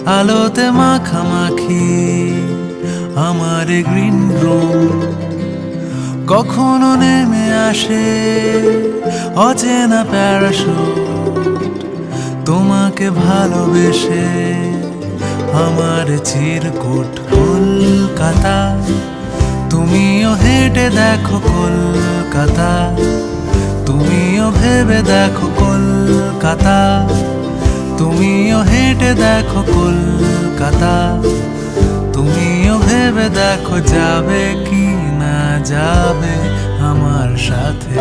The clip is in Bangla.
আলোতে মাখামাখি আমার গ্রিন রুম, কখনো নেমে আসে অচেনা প্যারাশুট। তোমাকে ভালোবেসে আমার চিরকুট কলকাতা, তুমিও হেঁটে দেখো কলকাতা, তুমিও ভেবে দেখো কলকাতা, তুমিও হেঁটে দেখো কলকাতা, তুমিও ভেবে দেখো যাবে কি না যাবে আমার সাথে।